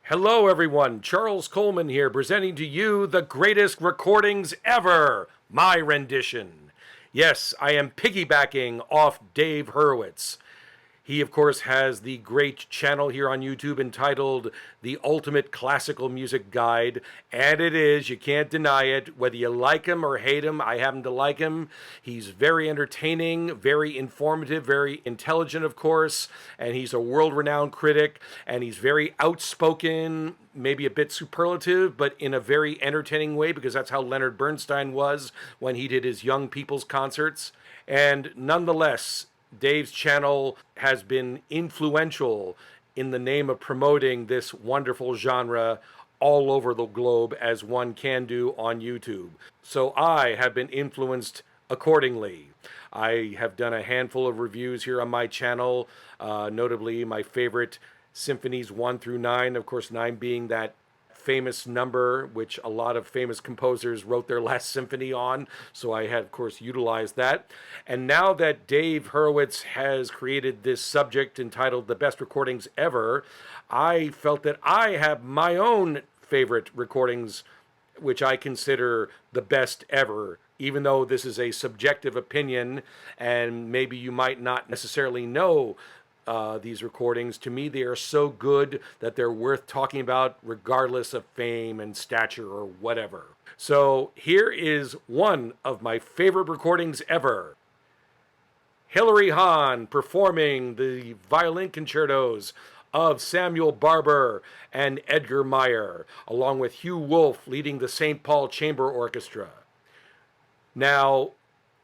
Hello, everyone. Charles Coleman here, presenting to you the greatest recordings ever, my rendition. Yes, I am piggybacking off Dave Hurwitz. He, of course, has the great channel here on YouTube entitled The Ultimate Classical Music Guide. And it is, you can't deny it. Whether you like him or hate him, I happen to like him. He's very entertaining, very informative, very intelligent, of course. And he's a world-renowned critic. And he's very outspoken, maybe a bit superlative, but in a very entertaining way, because that's how Leonard Bernstein was when he did his young people's concerts. And nonetheless, Dave's channel has been influential in the name of promoting this wonderful genre all over the globe, as one can do on YouTube. So I have been influenced accordingly. I have done a handful of reviews here on my channel, notably my favorite symphonies 1 through 9, of course 9 being that famous number which a lot of famous composers wrote their last symphony on, so I had of course utilized that. And now that Dave Hurwitz has created this subject entitled The Best Recordings Ever, I felt that I have my own favorite recordings which I consider the best ever, even though this is a subjective opinion and maybe you might not necessarily know these recordings. To me, they are so good that they're worth talking about regardless of fame and stature or whatever. So here is one of my favorite recordings ever. Hilary Hahn performing the violin concertos of Samuel Barber and Edgar Meyer, along with Hugh Wolf leading the St. Paul Chamber Orchestra. Now,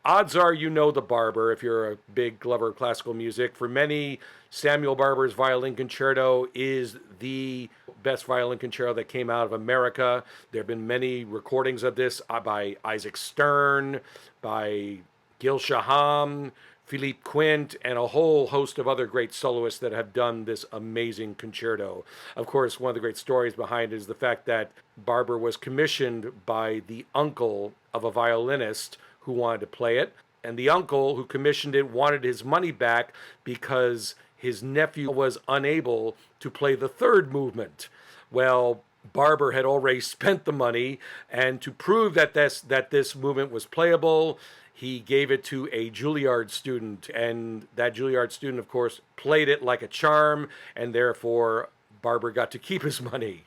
odds are you know the Barber if you're a big lover of classical music. For many, Samuel Barber's Violin Concerto is the best violin concerto that came out of America. There have been many recordings of this by Isaac Stern, by Gil Shaham, Philippe Quint, and a whole host of other great soloists that have done this amazing concerto. Of course, one of the great stories behind it is the fact that Barber was commissioned by the uncle of a violinist who wanted to play it, and the uncle who commissioned it wanted his money back because his nephew was unable to play the third movement. Well, Barber had already spent the money, and to prove that this movement was playable, he gave it to a Juilliard student, and that Juilliard student, of course, played it like a charm, and therefore Barber got to keep his money.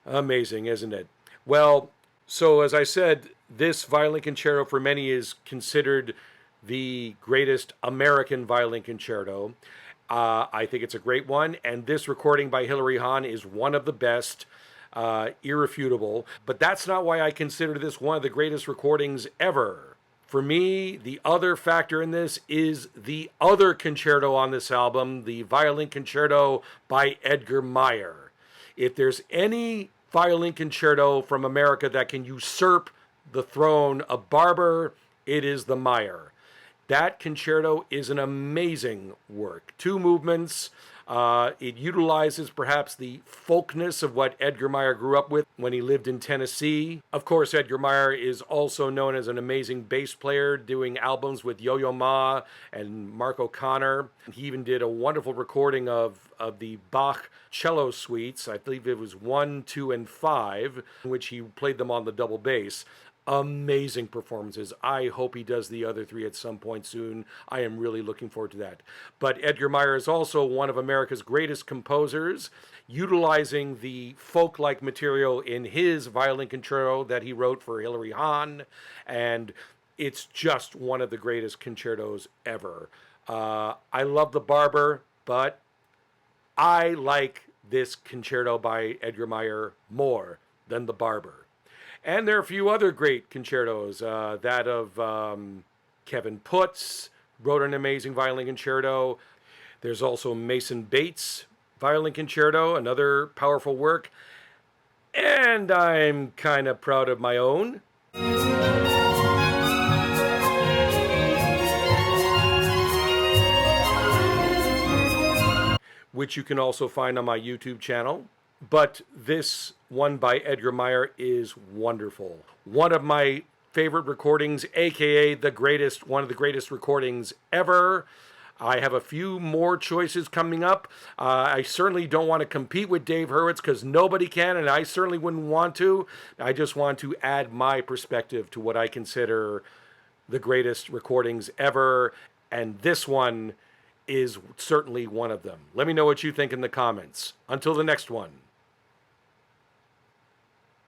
Amazing, isn't it? Well, so as I said, this violin concerto for many is considered the greatest American violin concerto. I think it's a great one, and this recording by Hilary Hahn is one of the best, irrefutable. But that's not why I consider this one of the greatest recordings ever. For me, the other factor in this is the other concerto on this album, the Violin Concerto by Edgar Meyer. If there's any violin concerto from America that can usurp the throne of Barber, it is the Meyer. That concerto is an amazing work. 2 movements. It utilizes perhaps the folkness of what Edgar Meyer grew up with when he lived in Tennessee. Of course, Edgar Meyer is also known as an amazing bass player, doing albums with Yo-Yo Ma and Mark O'Connor. He even did a wonderful recording of the Bach cello suites. I believe it was 1, 2, and 5, in which he played them on the double bass. Amazing performances. I hope he does the other 3 at some point soon. I am really looking forward to that. But Edgar Meyer is also one of America's greatest composers, utilizing the folk-like material in his violin concerto that he wrote for Hilary Hahn, and it's just one of the greatest concertos ever. I love the Barber, but I like this concerto by Edgar Meyer more than the Barber. And there are a few other great concertos. That of Kevin Putz wrote an amazing violin concerto. There's also Mason Bates' Violin Concerto, another powerful work. And I'm kind of proud of my own. Which you can also find on my YouTube channel. But this one by Edgar Meyer is wonderful. One of my favorite recordings, aka one of the greatest recordings ever. I have a few more choices coming up. I certainly don't want to compete with Dave Hurwitz because nobody can, and I certainly wouldn't want to. I just want to add my perspective to what I consider the greatest recordings ever, and this one is certainly one of them. Let me know what you think in the comments. Until the next one.